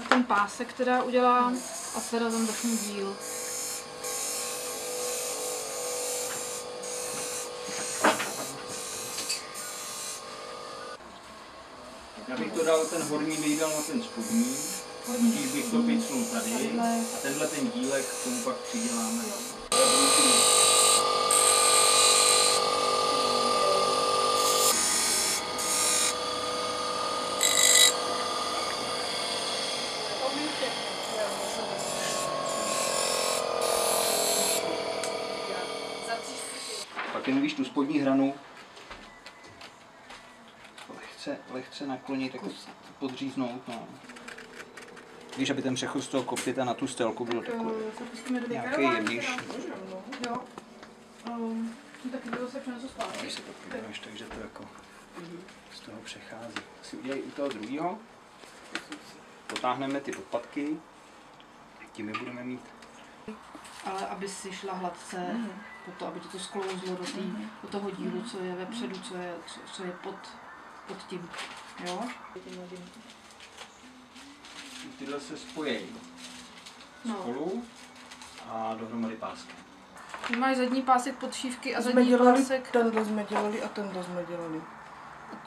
Ten pásek teda udělám a teda ten vrchní díl. Já bych to dal, ten horní bych dal na ten spodní, když bych to picnul tady a tenhle ten dílek k tomu pak přiděláme. Pak jen víš tu spodní hranu lehce naklonit, jako podříznout. No. Víš, aby ten přechod z toho kopyta na tu stelku byl takový nějaký jemnější. Jo. Taky bylo se přenesu zpátky. Když se to podíváš, takže to jako z toho přechází. Si udělej u toho druhého. Potáhneme ty podpatky. Tím my budeme mít. Ale aby si šla hladce, proto, aby to sklouzlo do toho dílu, co je vepředu, co je pod tím. Jo? Tyhle se spojí spolu a dohromady pásky. Ty máš zadní pásek podšívky a zadní pásek. Tenhle jsme dělali a tenhle jsme dělali.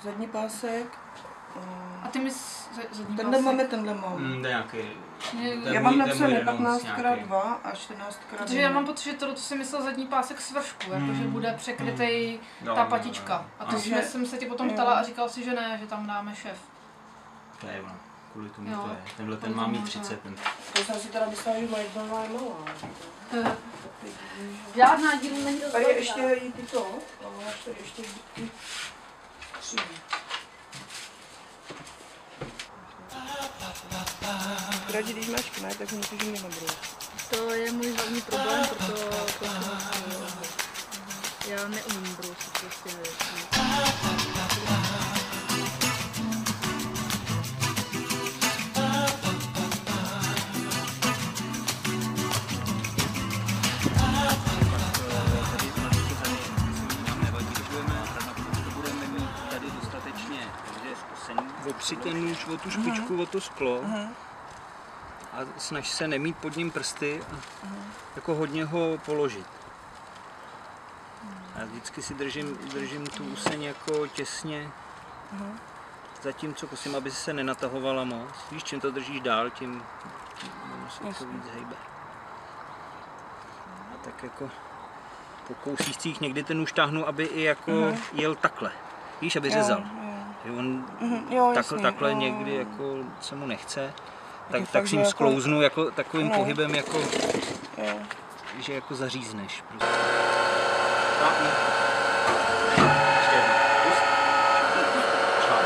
Zadní pásek. A ty mi zadní Tenhle pásek. máme, tenhle mám. Nějaký. Já mám napsané 15x2 a 14x1. Protože já mám pocit, že to si myslel zadní pásek svršku, jakože bude překrytej ta patička. A to jsem se tě potom ptala a říkal si, že ne, že tam dáme šéf. To je ono, kvůli tomu to je. Tenhle ten má mít 30. To jsem si teda myslela, že moje dva je malá. Žádná díl není dost. Tady je ještě i tyto, máš tady ještě ty 3. Radši, když máš kmet, tak musíš mě nabrout. To je můj hlavní problém, proto já neumím brousit prostě věci. Opři ten nůž o tu špičku, o to sklo a snaž se nemít pod ním prsty a jako hodně ho položit. Já vždycky si držím tu úseň jako těsně, zatímco prosím, aby se nenatahovala moc. Víš, čím to držíš dál, tím se to víc hejbe. A tak jako po kousících někdy ten nůž táhnu, aby i jako jel takhle. Víš, aby řezal. On takhle někdy jako se mu nechce, tak s ním sklouznu jako takovým pohybem, jako, že jako zařízneš. Prostě. Ještě jednou. Pust. Šláp.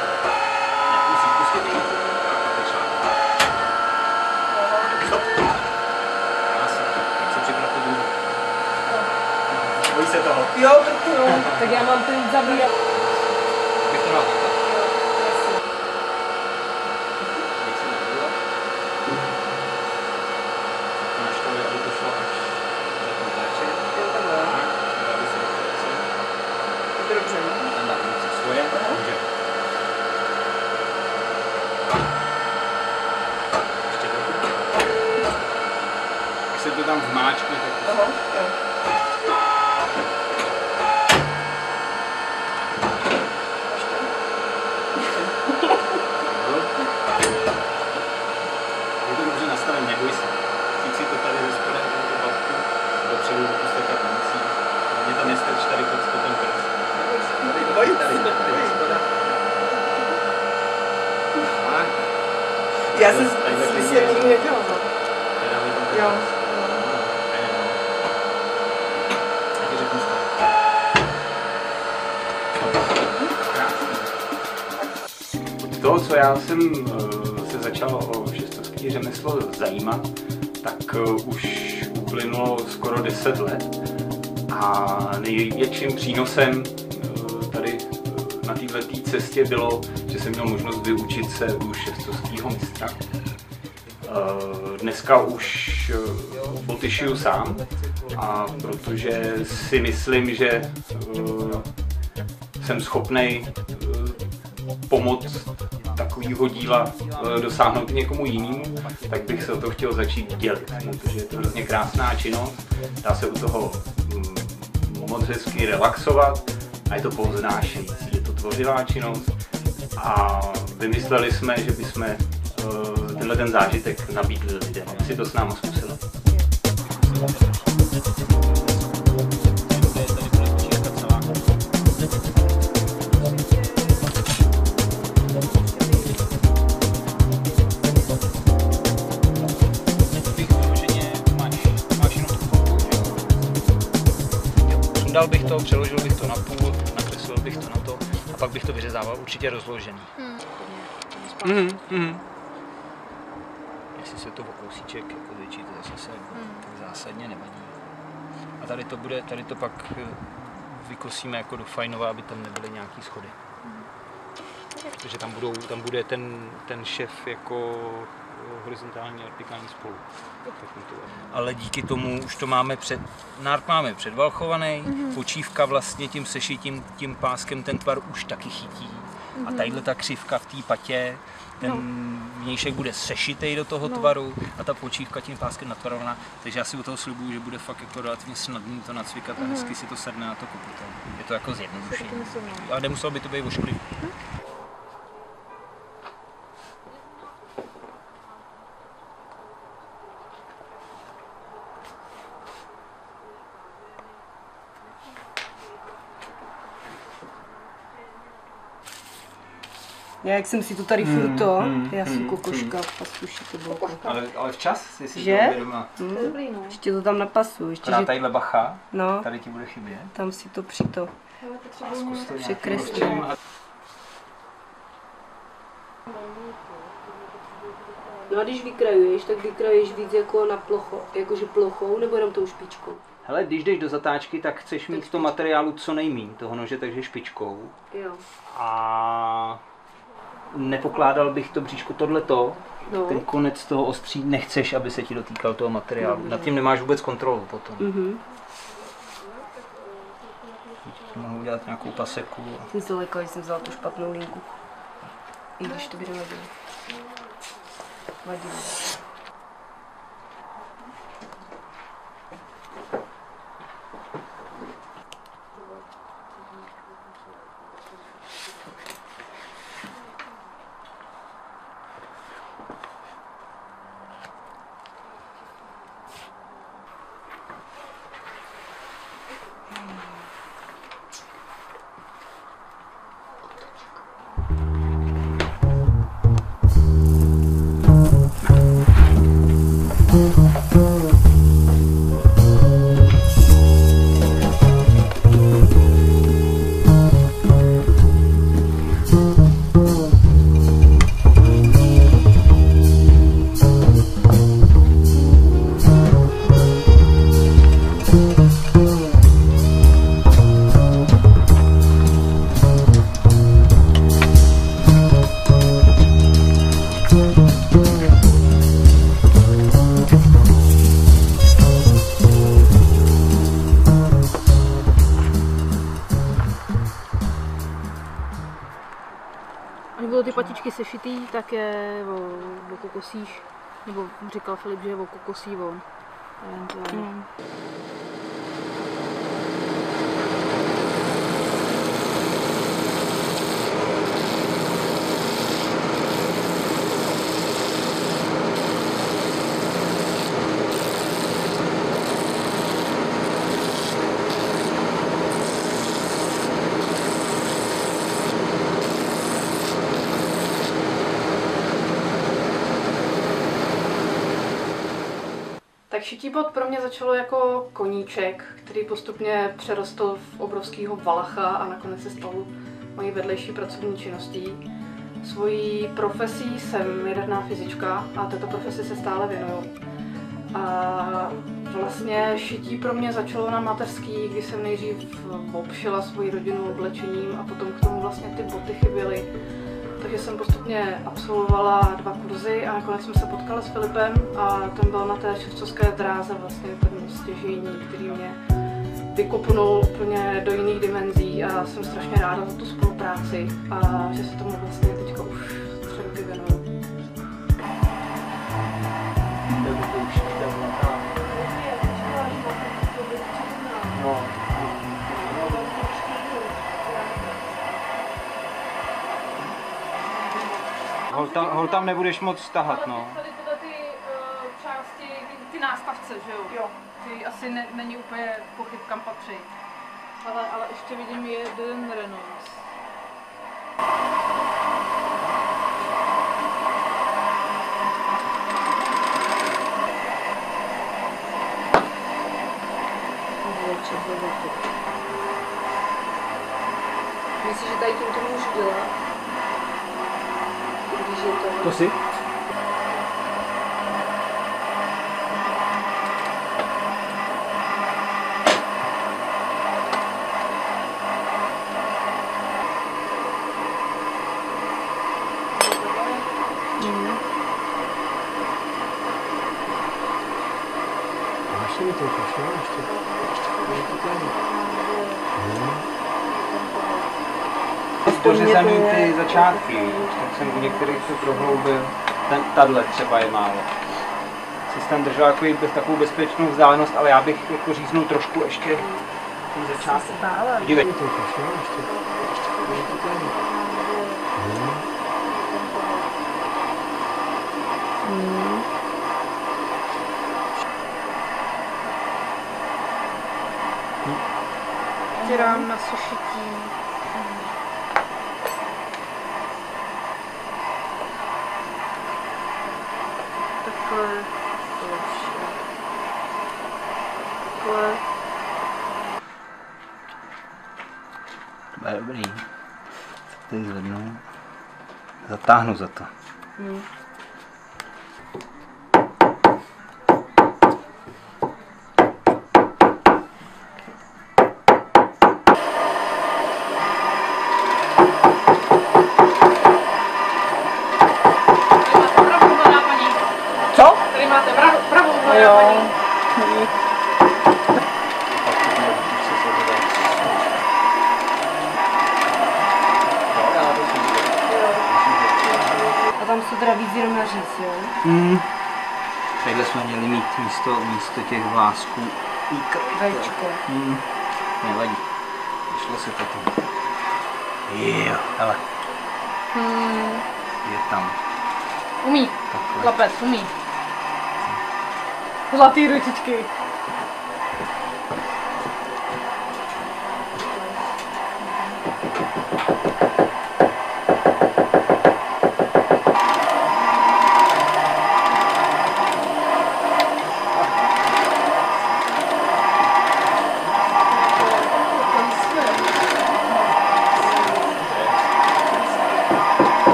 Ne, musíš pustit i. Teď šláp. Stop. Krásně. Jak se připravit druhou. Bojí se toho? Jo, tak já mám ten zabírat. Bych to dal. To tam vmáčkne, tak Já jsem si nikdy nedělala. Jo. To, co já jsem se začal o šestovský řemeslo zajímat, tak už uplynulo skoro 10 let a největším přínosem tady na této cestě bylo, že jsem měl možnost vyučit se u šestovského mistra. Dneska už boty šiju sám, a protože si myslím, že jsem schopnej pomoct takového díla dosáhnout někomu jinému, tak bych se o to chtěl začít dělit, protože je to hrozně krásná činnost, dá se u toho moc hezky relaxovat a je to povznášející, je to tvořivá činnost a vymysleli jsme, že bychom tenhle ten zážitek nabídli lidem, aby si to s námi zkusili. Dal bych to, přeložil bych to na půl, nakreslil bych to na to a pak bych to vyřezával, určitě rozložený. Jestli se to o kousíček jako zvětší, to zase tak zásadně nevadí. A tady to pak vykosíme jako do fajnova, aby tam nebyly nějaký schody. Protože tam bude ten šef jako horizontální a vertikální spolu. Ale díky tomu už to máme nárt máme předvalchovaný, počívka vlastně tím sešitím, tím páskem ten tvar už taky chytí. A tadyhle ta křivka v té patě, ten vnějšek bude sešitej do toho tvaru a ta počívka tím páskem natvarovaná. Takže já si u toho slibuju, že bude fakt jako relativně snadný to nacvikat a hezky si to sedne na to kopyto. Je to jako zjednodušení. A nemuselo by to být ošklivý. Jak jsem si to tady furt to, já jsem kokoška, pastuši to bylo. Ale včas jsi si že? to uvědomila. Ještě to tam napasu. Ještě, že... tadyhle bacha, no, tady ti bude chybět. tam si to přito překreslím. No a když vykrajuješ, tak vykrajuješ víc jako na plocho, jakože plochou nebo jenom tou špičkou? Hele, když jdeš do zatáčky, tak chceš mít v tom materiálu co nejméně toho nože, takže špičkou. Jo. A nepokládal bych to bříško tohleto, ten konec toho ostří nechceš, aby se ti dotýkal toho materiálu. Nad tím nemáš vůbec kontrolu potom. Mohu udělat nějakou paseku. Jsem se lekla, že jsem vzala tu špatnou linku. I když to by nevadilo. Vadilo. Až budou ty patičky sešitý, tak je o kokosích, nebo říkal Filip, že je o kokosí von. Tak šití-bod pro mě začalo jako koníček, který postupně přerostl v obrovského valacha a nakonec se stal mojí vedlejší pracovní činností. Svojí profesí jsem jaderná fyzička a této profesi se stále věnuju. A vlastně šití pro mě začalo na mateřský, kdy jsem nejdřív obšila svoji rodinu oblečením a potom k tomu vlastně ty boty chyběly. Takže jsem postupně absolvovala 2 kurzy a nakonec jsme se potkali s Filipem a ten byl na té ševcovské dráze vlastně ten stěžejní, který mě vykopnul úplně do jiných dimenzí a jsem strašně ráda za tu spolupráci a že se tomu vlastně teďka už 3 roky věnuju. Hol tam nebudeš moc tahat, no. Tady tyhle ty části, ty nástavce, že jo? Jo. Ty asi není úplně pochyb, kam patří. Ale ještě vidím jeden Renault. Myslíš, že tady tím to můžu dělat? Když je to... To si? Máš mi to ještě? Dořezaný ty začátky, tak jsem u některých to prohloubil. Tahle třeba je málo. Jsi tam držel takovou bezpečnou vzdálenost, ale já bych jako říznul trošku ještě ten začátek. Dívej. Dělám na sušití. Takhle. Takhle. To je dobrý. Teď zvednu. Zatáhnu za to. A tam se teda víc jenom naříct, jo? Takhle jsme měli mít místo těch vlásků Vejčko. Nevadí. Vyšlo se to tam. Jo, hele. Je tam. Umí. Takhle. Chlapec, umí. Zlatý ručičky.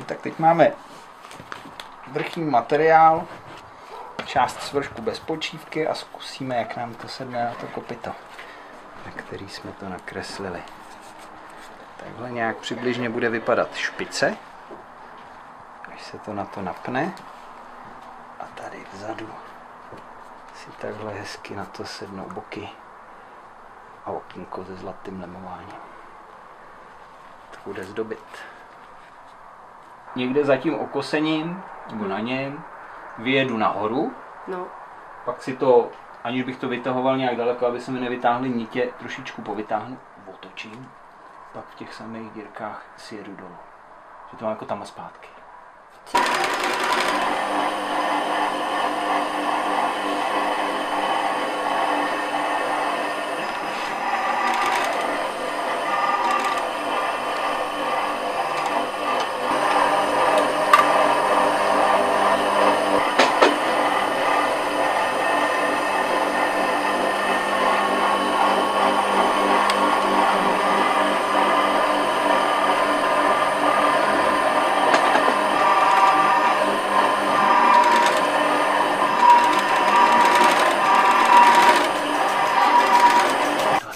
Tak teď máme vrchní materiál, část svršku bez počívky a zkusíme, jak nám to sedne na to kopyto, na který jsme to nakreslili. Takhle nějak přibližně bude vypadat špice, až se to na to napne. A tady vzadu si takhle hezky na to sednou boky a okýnko se zlatým lemováním. To bude zdobit. Někde za tím okosením, nebo na něm, vyjedu nahoru, No. pak si to, aniž bych to vytahoval nějak daleko, aby se mi nevytáhly nitě, trošičku povytáhnu, otočím, pak v těch samých dírkách si jedu dolů. Že to mám jako tam a zpátky.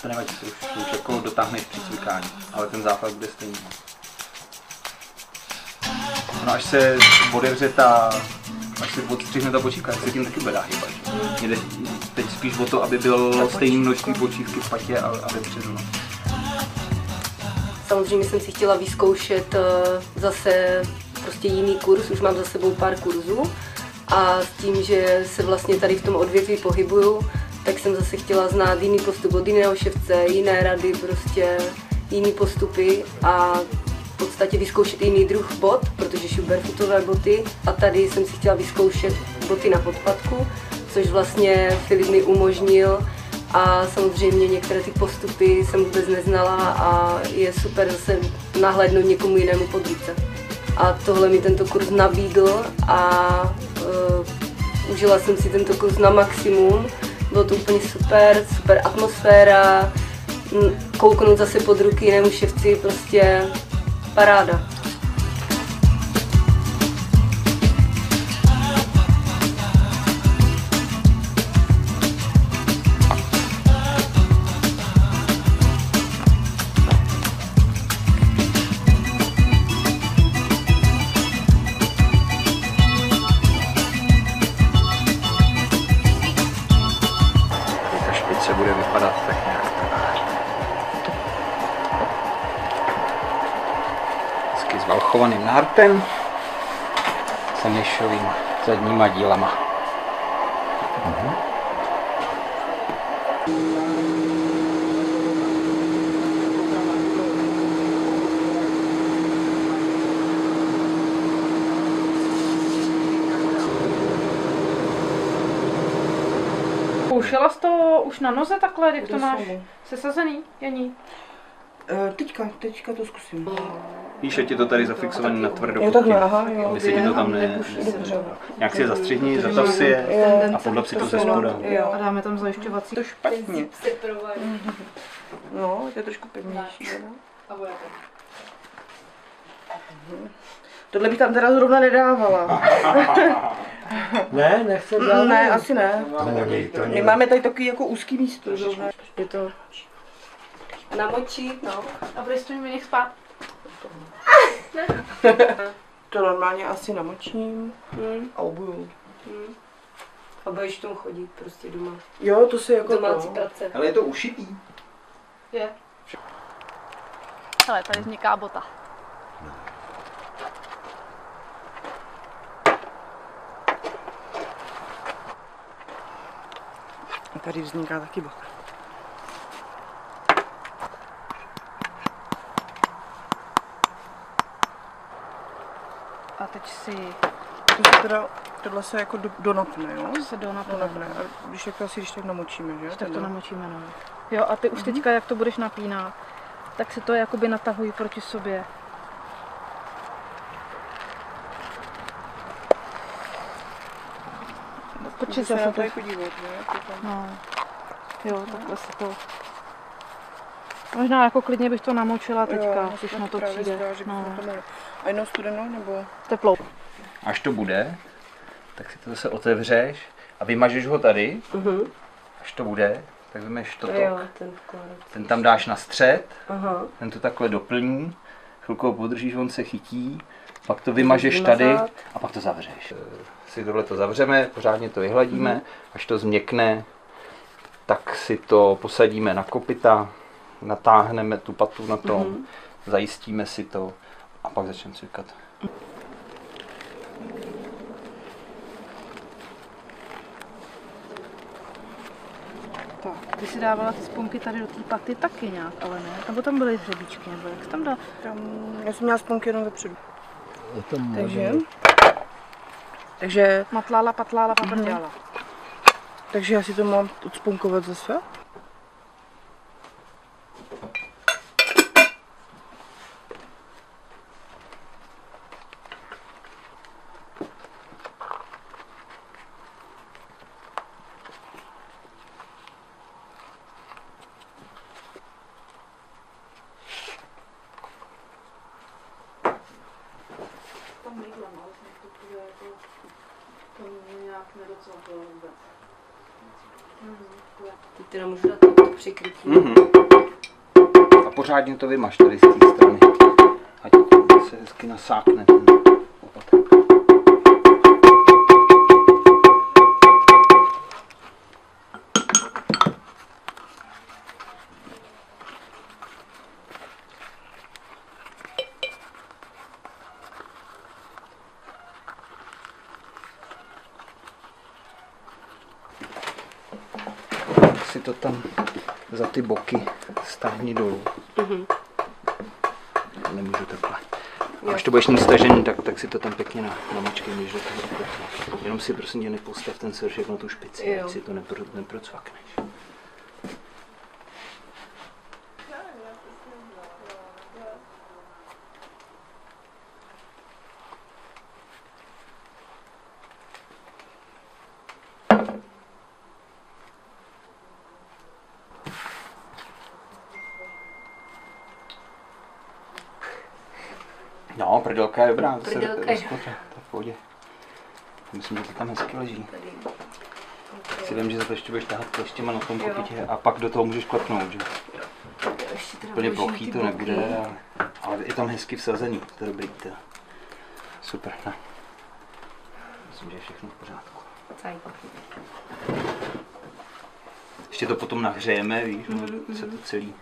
To nevadí, to už jako dotáhneš při cvikání, ale ten základ bude stejný. No až se odevře až se odstřihne ta počívka, tak se tím taky bude dá hýbat. Jde teď spíš o to, aby bylo stejné množství počívky v patě a vepředu. Samozřejmě jsem si chtěla vyzkoušet zase prostě jiný kurz, už mám za sebou pár kurzů a s tím, že se vlastně tady v tom odvětví pohybuju, tak jsem zase chtěla znát jiný postup od jiného ševce, jiné rady, prostě jiný postupy a v podstatě vyzkoušet jiný druh bot, protože šiju barefootové boty a tady jsem si chtěla vyzkoušet boty na podpatku, což vlastně Filip mi umožnil a samozřejmě některé ty postupy jsem vůbec neznala a je super zase nahlédnout někomu jinému pod ruce. A tohle mi tento kurz nabídl a užila jsem si tento kurz na maximum. Bylo to úplně super, super atmosféra, kouknout zase pod ruky jinému ševci, prostě paráda. Se bude vypadat tak nějak hezky s valchovaným nártem se myšovým zadníma dílama. Zkoušela jsi to už na noze takhle, jak to máš sesazený, Janí? Teďka to zkusím. Víš, je ti to tady zafixovaný na tvrdo. Jo, takhle, aha, jo. Aby si ti to tam nějak si je zastřihni, zatav si je a podlep si to ze spoda. A dáme tam zajišťovací. To špatně. No, to je trošku pevnější. Tohle bych tam teda zrovna nedávala. Ne, nechce dát. Ne, asi ne. To My máme tady takový jako úzký místo zrovna. Je to namočit, no. A budeš to mi nech spát. To normálně asi namočím a obuju. A budeš v tom chodit prostě doma. Jo, to si jako Domácí práce. Ale je to ušitý. Je. Hele, tady vzniká bota. A tady vzniká taky bota. A teď si Tohle se jako donapne, jo? se donapne. A když tak namočíme, že? Tak to namočíme, no. Jo, a ty už teďka, jak to budeš napínat, tak si to jakoby natahují proti sobě. Počkej se tady podívat, že? No. Jo, takhle se to... Možná jako klidně bych to namočila teďka, když na to přijde. No. A jenom studenou nebo? Teplou. Až to bude, tak si to zase otevřeš a vymažeš ho tady. Až to bude, tak vymeš toto. Jo, ten tam dáš na střed, Aha. ten to takhle doplní, chvilku ho podržíš, on se chytí, pak to vymažeš tady a pak to zavřeš. Si tohle to zavřeme, pořádně to vyhladíme, až to změkne, tak si to posadíme na kopyta, natáhneme tu patu na tom, zajistíme si to a pak začneme cvikat. Ty si dávala ty sponky tady do té paty taky nějak, ale ne? Nebo tam byly hřebíčky, nebo jak tam dá? Já jsem měla sponky jenom vepředu. Je to Takže Matlála, patlála, paprděla. Takže já si to mám odspunkovat zase. Teď teda můžu dát to přikrytí. A pořádně to vymaž tady z té strany. Ať se hezky nasákne ten opatek. Si to tam za ty boky stáhni dolů. Nemůžu takhle. A až to budeš mít stažený, tak si to tam pěkně namačkej, když do toho ukopne. Jenom si prosím tě nepostav ten sršek na tu špici, ať si to neprocvakneš. No, prdelka je dobrá, to se rozkoče, to je v pohodě. Myslím, že to tam hezky leží. Si vím, že za to ještě budeš tahat kleštěma na tom kopitě a pak do toho můžeš klepnout, že? Úplně plochý to nebude, ale je tam hezky vsazený, to je dobrý. Teda. Super, ne? Myslím, že je všechno v pořádku. Ještě to potom nahřejeme, víš, se to celý.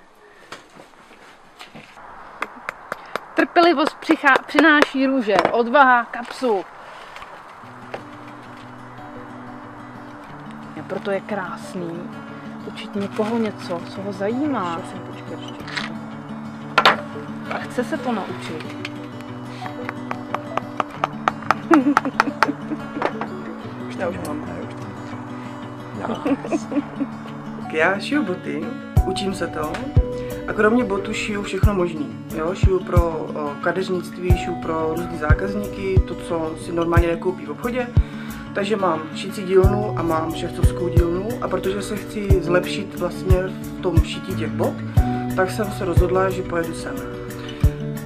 Trpělivost přináší růže, odvaha kapsu. A proto je krásný učit někoho něco, co ho zajímá. A chce se to naučit. Už mám. Já šiju boty, učím se to. A kromě botů šiju všechno možný. Jo? Šiju pro kadeřnictví, šiju pro různý zákazníky, to, co si normálně nekoupí v obchodě. Takže mám šicí dílnu a mám ševcovskou dílnu. A protože se chci zlepšit vlastně v tom šití těch bot, tak jsem se rozhodla, že pojedu sem.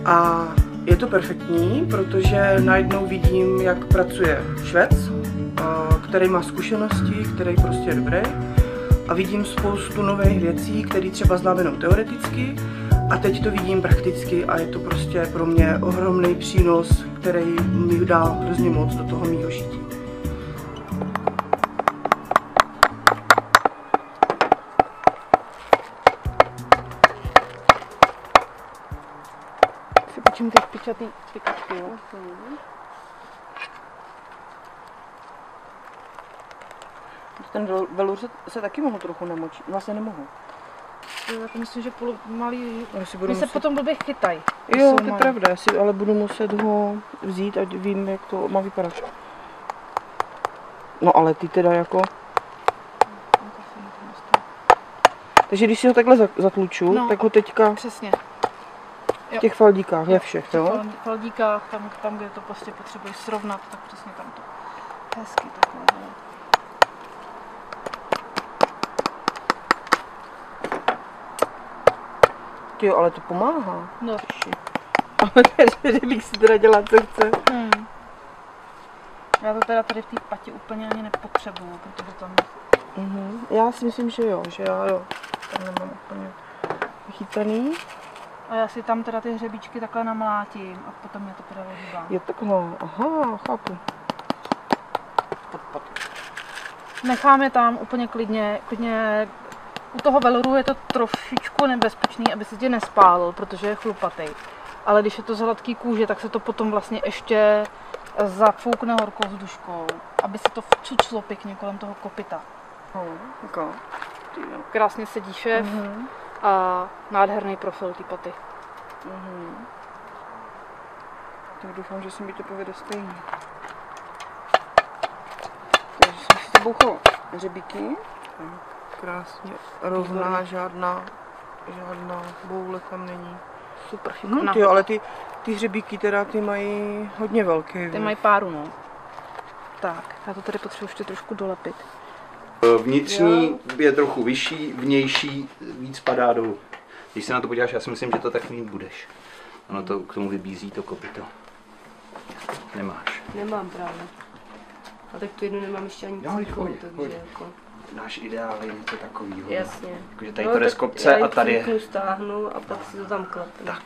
A je to perfektní, protože najednou vidím, jak pracuje švec, který má zkušenosti, který prostě je dobrý. A vidím spoustu nových věcí, které třeba znám jenom teoreticky a teď to vidím prakticky a je to prostě pro mě ohromný přínos, který mi dá hrozně moc do toho mýho šití. Si učím ty špičatý špičky, jo? Ten velur se taky mohl trochu namočit, vlastně nemohu. Já to myslím, že malý, my se potom blbě chytají. Jo, to je pravda, já si ale budu muset ho vzít, ať vím, jak to má vypadat. No ale ty teda jako... Takže když si ho takhle zatluču, tak ho teďka... Přesně. V těch faldíkách, ve všech, jo? V faldíkách, tam, kde to prostě potřebuješ srovnat, tak přesně tam to hezky takhle. Jo, ale to pomáhá. No. Ale že bych si teda dělat, co chce. Já to teda tady v té patě úplně ani nepotřebuju, protože tam... Já si myslím, že jo, tam nemám úplně vychytaný. A já si tam teda ty hřebíčky takhle namlátím a potom je to teda odhýbám. Je takhle, aha, chápu. Nechám je tam úplně klidně. U toho veluru je to trošičku nebezpečný, aby se tě nespálil, protože je chlupatý. Ale když je to z hladký kůže, tak se to potom vlastně ještě zafoukne horkou vzduškou, aby se to vcuclo pěkně kolem toho kopyta. Krásně sedí šéf a nádherný profil té paty. Tak doufám, že se mi to povede stejně. Takže jsem si zabouchala hřebíky. Krásně rovná, žádná boule tam není. Super šikovná. Ale ty hřebíky teda ty mají hodně velké. Ty mají páru, no. Tak, já to tady potřebuji ještě trošku dolepit. Vnitřní je trochu vyšší, vnější víc padá dolů. Když se na to podíváš, já si myslím, že to tak mít budeš. Ono to k tomu vybízí to kopyto. Nemáš. Nemám právě. A tak tu jednu nemám ještě ani cíkou, takže jako... Náš ideál je něco takového. Jasně. Takže tady to jde z kopce a tady je... stáhnu a pak si to tam klepnu. Tak.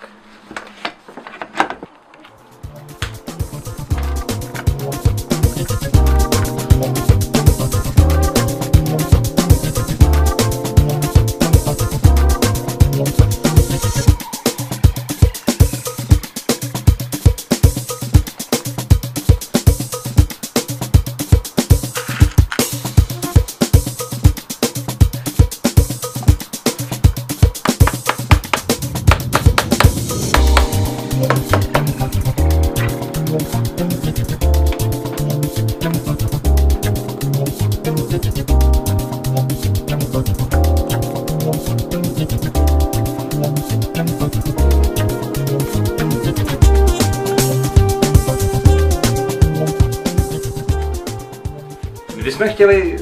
My jsme chtěli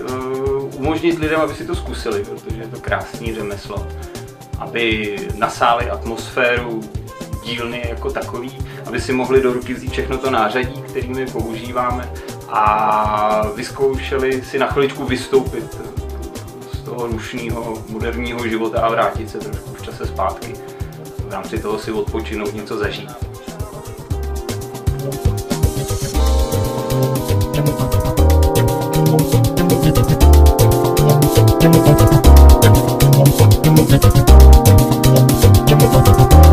umožnit lidem, aby si to zkusili, protože je to krásný řemeslo, aby nasáli atmosféru dílny jako takový, aby si mohli do ruky vzít všechno to nářadí, který my používáme a vyzkoušeli si na chviličku vystoupit z toho rušného moderního života a vrátit se trošku v čase zpátky. V rámci toho si odpočinout, něco zažít. Thank you.